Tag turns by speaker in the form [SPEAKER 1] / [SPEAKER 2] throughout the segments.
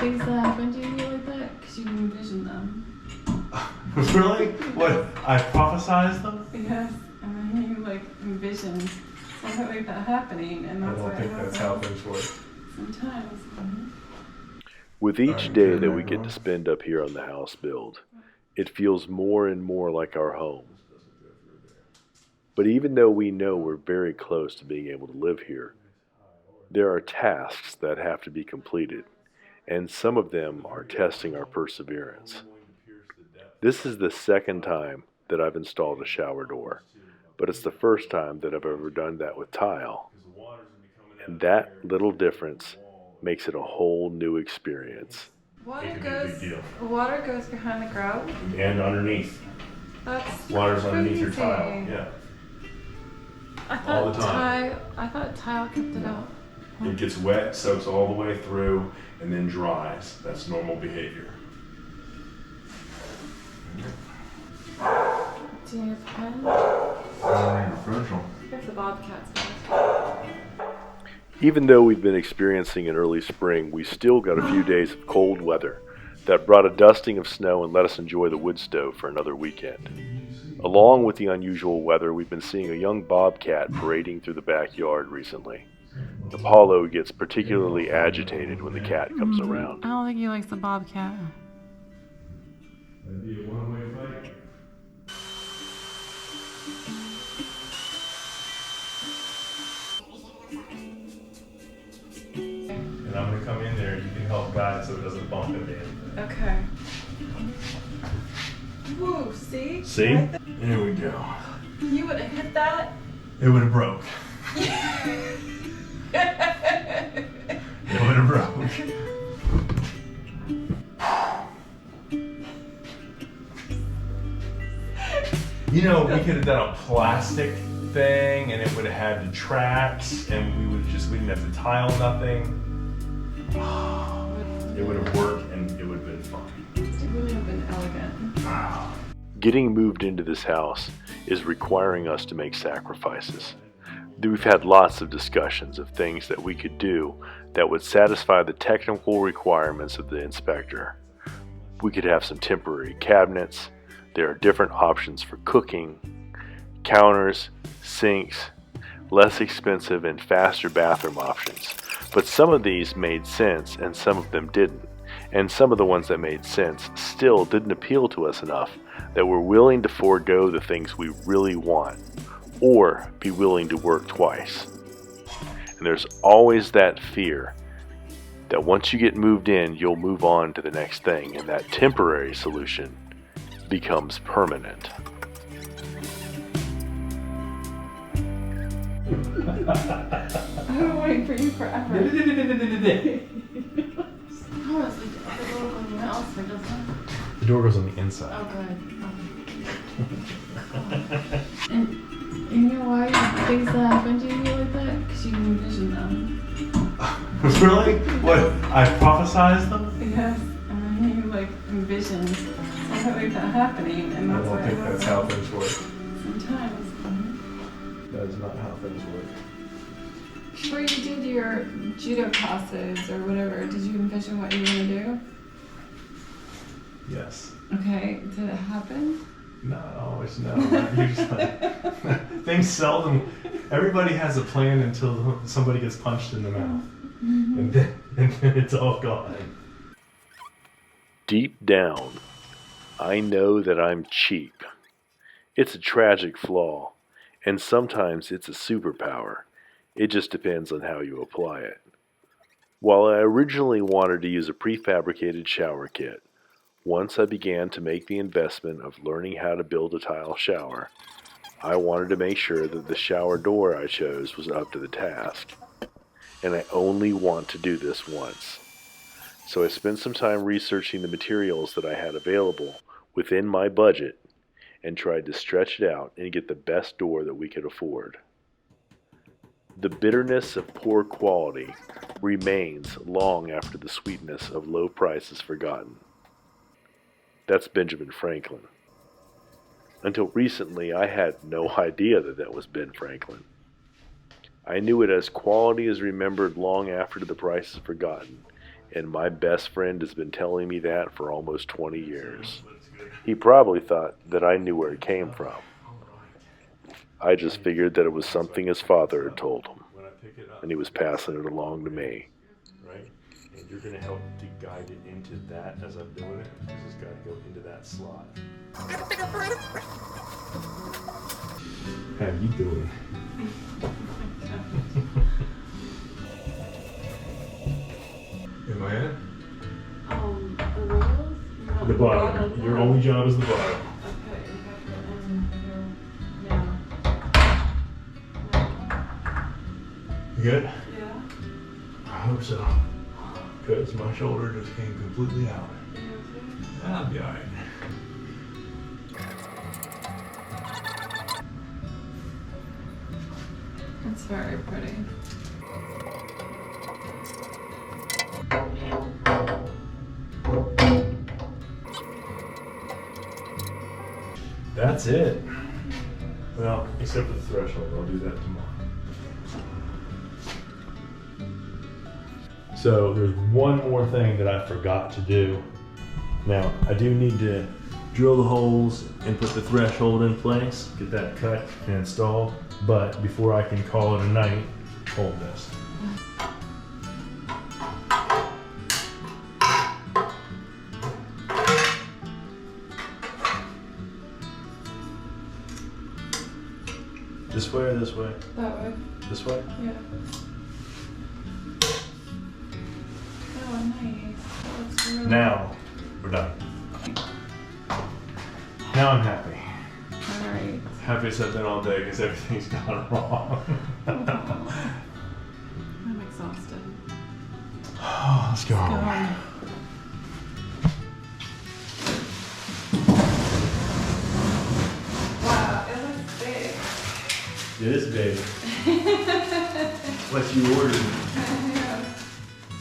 [SPEAKER 1] things that happen to you like that? Because you envision them.
[SPEAKER 2] Really? What? I prophesized them?
[SPEAKER 1] Yes, and then you like envision something like that happening, and that's why
[SPEAKER 2] I don't think that's how things work.
[SPEAKER 1] Sometimes.
[SPEAKER 3] With each day that we get to spend up here on the house build, it feels more and more like our home. But even though we know we're very close to being able to live here, there are tasks that have to be completed, and some of them are testing our perseverance. This is the second time that I've installed a shower door, but it's the first time that I've ever done that with tile. And that little difference makes it a whole new experience.
[SPEAKER 1] Water goes behind the grout?
[SPEAKER 2] And underneath.
[SPEAKER 1] That's
[SPEAKER 2] Water's
[SPEAKER 1] crazy.
[SPEAKER 2] underneath your tile. Yeah. All the time.
[SPEAKER 1] I thought tile kept it out.
[SPEAKER 2] It gets wet, soaks all the way through, and then dries. That's normal behavior.
[SPEAKER 1] Do you have a pen? Here's the Bobcat's back.
[SPEAKER 3] Even though we've been experiencing an early spring, we still got a few days of cold weather that brought a dusting of snow and let us enjoy the wood stove for another weekend. Along with the unusual weather, we've been seeing a young bobcat parading through the backyard recently. Apollo gets particularly agitated when the cat comes around.
[SPEAKER 1] I don't think he likes the bobcat.
[SPEAKER 2] That'd be a one-way fight. And I'm gonna come in there. You can help guide so it doesn't bump into anything.
[SPEAKER 1] Okay. Woo, see?
[SPEAKER 2] See?
[SPEAKER 1] Right
[SPEAKER 2] there we go.
[SPEAKER 1] You would have hit that?
[SPEAKER 2] It would have broke. It would have broke. You know, we could have done a plastic thing and it would have had the tracks and we didn't have to tile nothing. It would have worked and it would have been fun.
[SPEAKER 1] It would have been elegant.
[SPEAKER 3] Getting moved into this house is requiring us to make sacrifices. We've had lots of discussions of things that we could do that would satisfy the technical requirements of the inspector. We could have some temporary cabinets. There are different options for cooking, counters, sinks, less expensive and faster bathroom options. But some of these made sense and some of them didn't. And some of the ones that made sense still didn't appeal to us enough that we're willing to forego the things we really want or be willing to work twice. And there's always that fear that once you get moved in, you'll move on to the next thing, and that temporary solution becomes permanent.
[SPEAKER 1] I've been waiting for you forever. Honestly, the door goes on the outside, doesn't it?
[SPEAKER 2] The door goes on the inside.
[SPEAKER 1] Oh, good. And you know why things that happen to you like that? Because you envision them.
[SPEAKER 2] Really? What? I prophesized them?
[SPEAKER 1] Yes, and then you like envision something like that happening, and that's
[SPEAKER 2] I
[SPEAKER 1] why
[SPEAKER 2] don't think that's how things work.
[SPEAKER 1] Sometimes.
[SPEAKER 2] That is not how things work.
[SPEAKER 1] Before you did your judo classes or whatever, did you envision what you were going to do?
[SPEAKER 2] Yes.
[SPEAKER 1] Okay, did it happen?
[SPEAKER 2] Not always, no. Usually. Things seldom. Everybody has a plan until somebody gets punched in the mouth. Mm-hmm. And then it's all gone.
[SPEAKER 3] Deep down, I know that I'm cheap. It's a tragic flaw, and sometimes it's a superpower. It just depends on how you apply it. While I originally wanted to use a prefabricated shower kit, once I began to make the investment of learning how to build a tile shower, I wanted to make sure that the shower door I chose was up to the task. And I only want to do this once. So I spent some time researching the materials that I had available within my budget and tried to stretch it out and get the best door that we could afford. The bitterness of poor quality remains long after the sweetness of low price is forgotten. That's Benjamin Franklin. Until recently, I had no idea that that was Ben Franklin. I knew it as quality is remembered long after the price is forgotten, and my best friend has been telling me that for almost 20 years. He probably thought that I knew where it came from. I just figured that it was something his father had told him, and he was passing it along to me.
[SPEAKER 2] Right? And you're going to help to guide it into that as I'm doing it. This has got to go into that slot. How you doing? Am I in?
[SPEAKER 1] The rolls? No,
[SPEAKER 2] The bottom. Your only job is the bottom.
[SPEAKER 1] Okay, you have to now.
[SPEAKER 2] You good?
[SPEAKER 1] Yeah.
[SPEAKER 2] I hope so. Because my shoulder just came completely out. I'll be alright.
[SPEAKER 1] It's very pretty.
[SPEAKER 2] That's it. Well, except for the threshold, I'll do that tomorrow. So there's one more thing that I forgot to do. Now, I do need to drill the holes and put the threshold in place, get that cut and installed. But before I can call it a night, hold this. This way or this way?
[SPEAKER 1] That way.
[SPEAKER 2] This way?
[SPEAKER 1] Yeah. Oh, nice. That looks really
[SPEAKER 2] Now, we're done. Now I'm happy.
[SPEAKER 1] Alright.
[SPEAKER 2] Happy as I've been all day because everything's gone wrong.
[SPEAKER 1] I'm exhausted.
[SPEAKER 2] Let's go home.
[SPEAKER 1] Wow, it looks big.
[SPEAKER 2] It is big. What you ordered.
[SPEAKER 1] Yeah.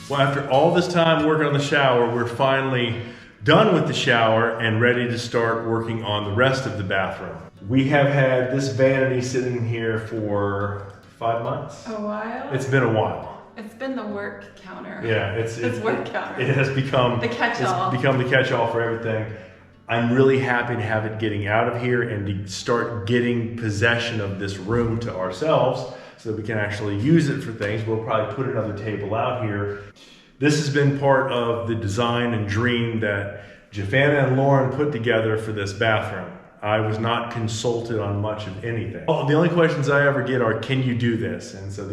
[SPEAKER 2] Well, after all this time working on the shower, we're finally done with the shower and ready to start working on the rest of the bathroom. We have had this vanity sitting here for 5 months.
[SPEAKER 1] A while?
[SPEAKER 2] It's been a while.
[SPEAKER 1] It's been the work counter.
[SPEAKER 2] Yeah,
[SPEAKER 1] It's work counter.
[SPEAKER 2] It has become
[SPEAKER 1] The catch-all.
[SPEAKER 2] It's become the catch-all for everything. I'm really happy to have it getting out of here and to start getting possession of this room to ourselves so that we can actually use it for things. We'll probably put another table out here. This has been part of the design and dream that Jafana and Lauren put together for this bathroom. I was not consulted on much of anything. Oh, the only questions I ever get are, can you do this? And so if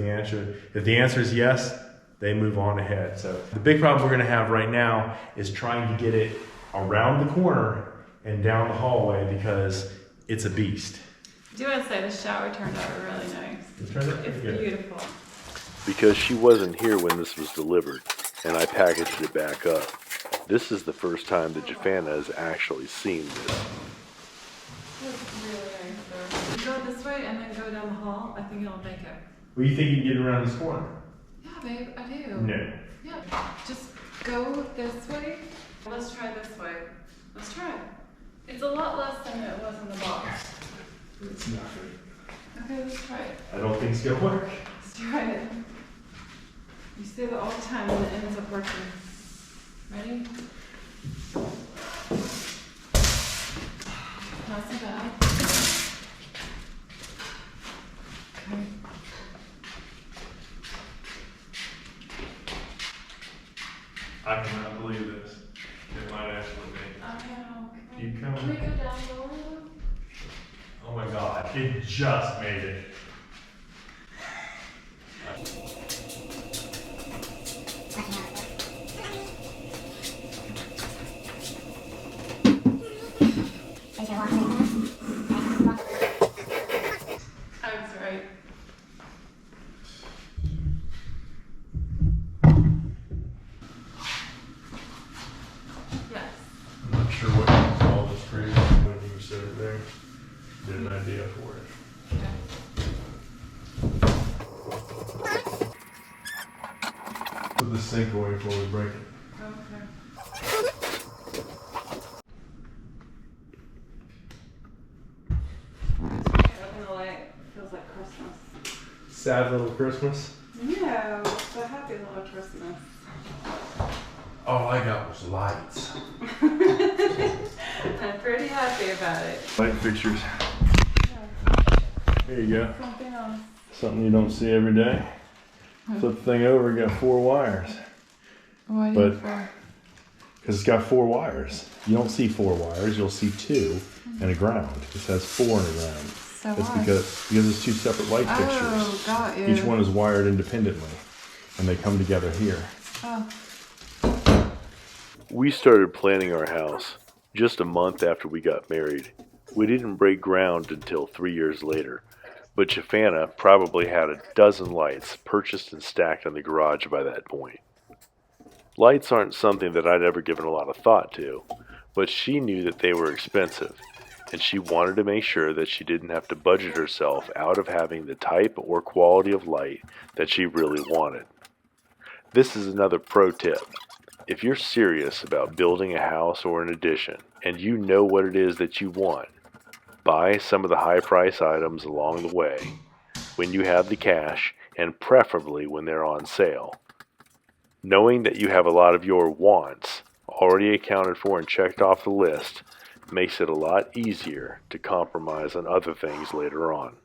[SPEAKER 2] the answer is yes, they move on ahead. So the big problem we're gonna have right now is trying to get it around the corner and down the hallway because it's a beast.
[SPEAKER 1] I do want to say the shower turned out really nice.
[SPEAKER 2] It turned out
[SPEAKER 1] It's
[SPEAKER 2] pretty good.
[SPEAKER 1] beautiful.
[SPEAKER 3] Because she wasn't here when this was delivered, and I packaged it back up. This is the first time that Jafana has actually seen this.
[SPEAKER 1] It's really nice though. Go this way and then go down the hall. I think it'll make it.
[SPEAKER 2] Well, you think you can get around this corner?
[SPEAKER 1] Yeah, babe, I do.
[SPEAKER 2] No.
[SPEAKER 1] Yeah, just go this way. Let's try this way. Let's try it. It's a lot less than it was in the box.
[SPEAKER 2] It's not good.
[SPEAKER 1] Okay, let's try it.
[SPEAKER 2] I don't think it's gonna work.
[SPEAKER 1] Let's try it. You say that all the time and it ends up working. Ready? Not so bad. Okay.
[SPEAKER 2] I cannot believe this. It might actually be.
[SPEAKER 1] I know.
[SPEAKER 2] Keep
[SPEAKER 1] Can we
[SPEAKER 2] coming.
[SPEAKER 1] go down lower?
[SPEAKER 2] Oh my god, it just made it.
[SPEAKER 1] I was right. Yes.
[SPEAKER 2] I'm not sure what you call this tree when you set it there. Get an idea for it. Put the sink away before we break it.
[SPEAKER 1] Okay. Open the light. Feels like Christmas.
[SPEAKER 2] Sad little Christmas.
[SPEAKER 1] No, it's a happy little Christmas.
[SPEAKER 2] all I got was lights.
[SPEAKER 1] I'm pretty happy about it.
[SPEAKER 2] Light fixtures. Here you go.
[SPEAKER 1] Something else.
[SPEAKER 2] Something you don't see every day. Flip the thing over, you got 4 wires.
[SPEAKER 1] What
[SPEAKER 2] But-
[SPEAKER 1] is for?
[SPEAKER 2] Because it's got 4 wires. You don't see 4 wires, you'll see 2 and a ground. This has 4 and a ground.
[SPEAKER 1] So
[SPEAKER 2] That's
[SPEAKER 1] why?
[SPEAKER 2] because it's 2 separate light fixtures.
[SPEAKER 1] Oh, got you.
[SPEAKER 2] Each one is wired independently, and they come together here.
[SPEAKER 1] Oh,
[SPEAKER 3] We started planning our house just a month after we got married. We didn't break ground until 3 years later, but Shafana probably had a dozen lights purchased and stacked in the garage by that point. Lights aren't something that I'd ever given a lot of thought to, but she knew that they were expensive, and she wanted to make sure that she didn't have to budget herself out of having the type or quality of light that she really wanted. This is another pro tip. If you're serious about building a house or an addition, and you know what it is that you want, buy some of the high price items along the way when you have the cash, and preferably when they're on sale. Knowing that you have a lot of your wants already accounted for and checked off the list makes it a lot easier to compromise on other things later on.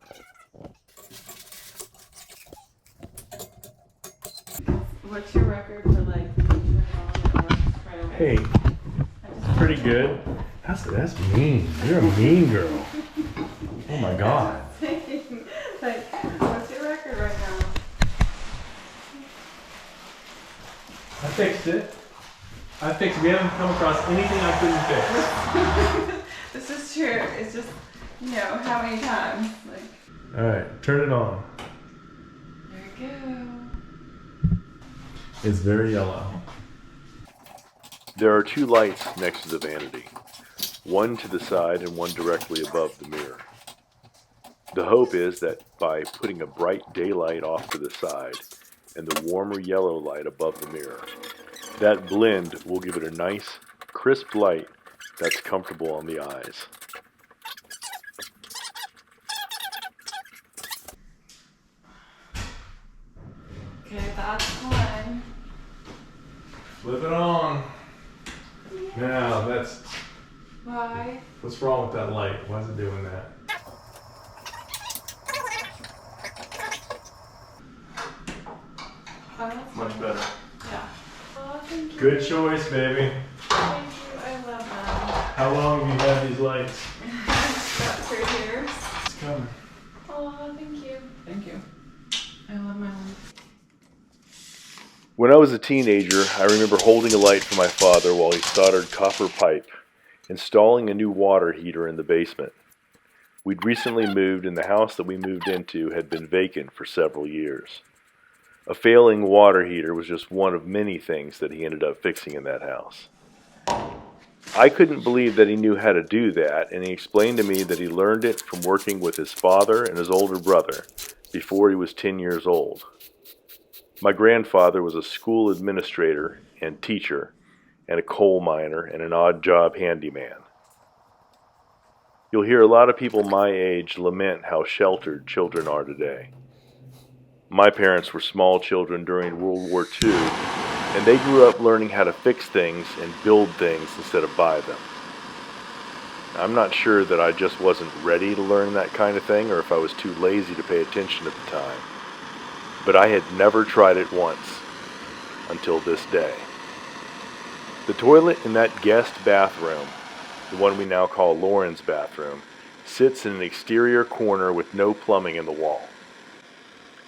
[SPEAKER 1] what's your record for like turning on and it works right away?
[SPEAKER 2] Hey, it's pretty good. That's mean. You're a mean girl. Oh my God.
[SPEAKER 1] Like, what's your record right now?
[SPEAKER 2] I fixed it. We haven't come across anything I couldn't fix.
[SPEAKER 1] This is true. It's just, how many times? Like,
[SPEAKER 2] All right, turn it on.
[SPEAKER 1] there you go.
[SPEAKER 2] It's very yellow.
[SPEAKER 3] There are 2 lights next to the vanity, one to the side and one directly above the mirror. The hope is that by putting a bright daylight off to the side and the warmer yellow light above the mirror, that blend will give it a nice, crisp light that's comfortable on the eyes.
[SPEAKER 1] Okay, that's one.
[SPEAKER 2] Flip it on. Now
[SPEAKER 1] Why?
[SPEAKER 2] what's wrong with that light? Why is it doing that?
[SPEAKER 1] Oh, that's
[SPEAKER 2] Much
[SPEAKER 1] fine.
[SPEAKER 2] better.
[SPEAKER 1] Yeah. Oh, thank you.
[SPEAKER 2] Good choice, baby.
[SPEAKER 1] Thank you. I love them.
[SPEAKER 2] How long have you had these lights?
[SPEAKER 1] About 3 years.
[SPEAKER 2] It's coming.
[SPEAKER 1] Oh, thank you. Thank you. I love my life.
[SPEAKER 3] When I was a teenager, I remember holding a light for my father while he soldered copper pipe, installing a new water heater in the basement. We'd recently moved, and the house that we moved into had been vacant for several years. A failing water heater was just one of many things that he ended up fixing in that house. I couldn't believe that he knew how to do that, and he explained to me that he learned it from working with his father and his older brother before he was 10 years old. My grandfather was a school administrator and teacher, and a coal miner and an odd job handyman. You'll hear a lot of people my age lament how sheltered children are today. My parents were small children during World War II, and they grew up learning how to fix things and build things instead of buy them. I'm not sure that I just wasn't ready to learn that kind of thing, or if I was too lazy to pay attention at the time. But I had never tried it once, until this day. The toilet in that guest bathroom, the one we now call Lauren's bathroom, sits in an exterior corner with no plumbing in the wall.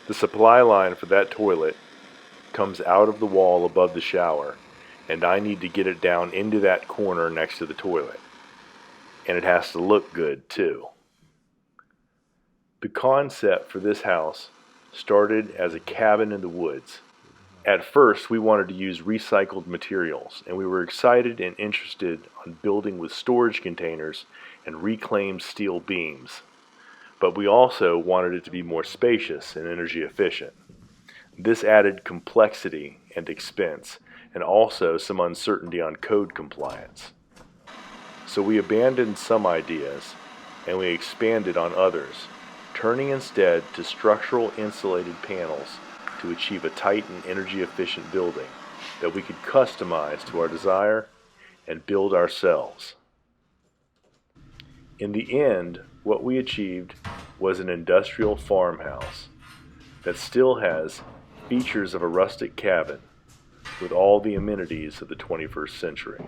[SPEAKER 3] The supply line for that toilet comes out of the wall above the shower, and I need to get it down into that corner next to the toilet. And it has to look good, too. The concept for this house started as a cabin in the woods. At first, we wanted to use recycled materials, and we were excited and interested on building with storage containers and reclaimed steel beams. But we also wanted it to be more spacious and energy efficient. This added complexity and expense, and also some uncertainty on code compliance. So we abandoned some ideas, and we expanded on others, turning instead to structural insulated panels to achieve a tight and energy efficient building, that we could customize to our desire and build ourselves. In the end, what we achieved was an industrial farmhouse that still has features of a rustic cabin with all the amenities of the 21st century.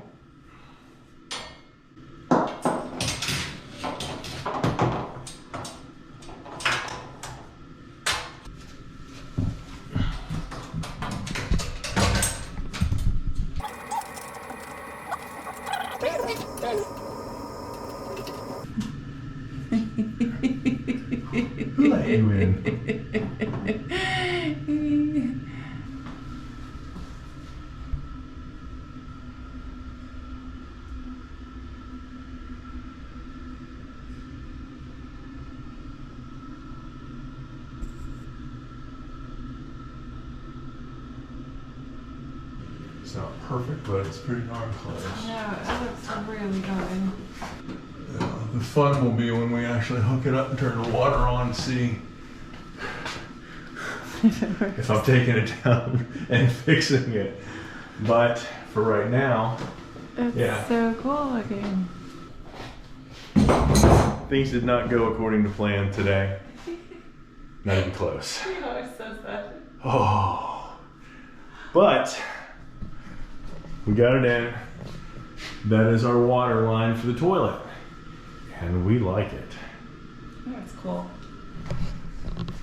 [SPEAKER 2] Who let you in? It's not perfect, but it's pretty darn close.
[SPEAKER 1] Yeah, it looks really good.
[SPEAKER 2] The fun will be when we actually hook it up and turn the water on and see if I'm taking it down and fixing it. But for right now,
[SPEAKER 1] It's so cool looking.
[SPEAKER 2] things did not go according to plan today. Not even close.
[SPEAKER 1] He always says that.
[SPEAKER 2] Oh, but we got it in. That is our water line for the toilet, and we like it.
[SPEAKER 1] That's cool.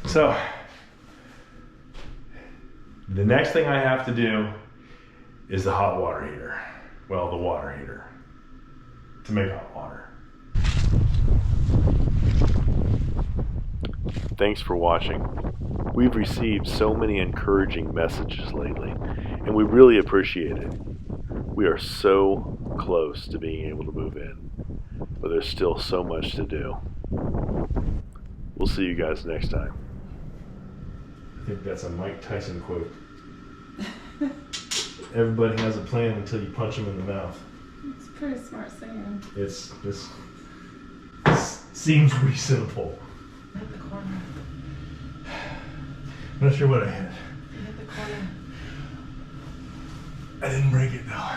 [SPEAKER 2] So the next thing I have to do is the hot water heater. Well, the water heater to make hot water.
[SPEAKER 3] Thanks for watching. We've received so many encouraging messages lately, and we really appreciate it. We are so close to being able to move in, but there's still so much to do. We'll see you guys next time.
[SPEAKER 2] I think that's a Mike Tyson quote. Everybody has a plan until you punch them in the mouth.
[SPEAKER 1] It's pretty smart singing.
[SPEAKER 2] This seems reasonable.
[SPEAKER 1] Hit the corner.
[SPEAKER 2] I'm not sure what I hit.
[SPEAKER 1] Hit the corner.
[SPEAKER 2] I didn't break it though.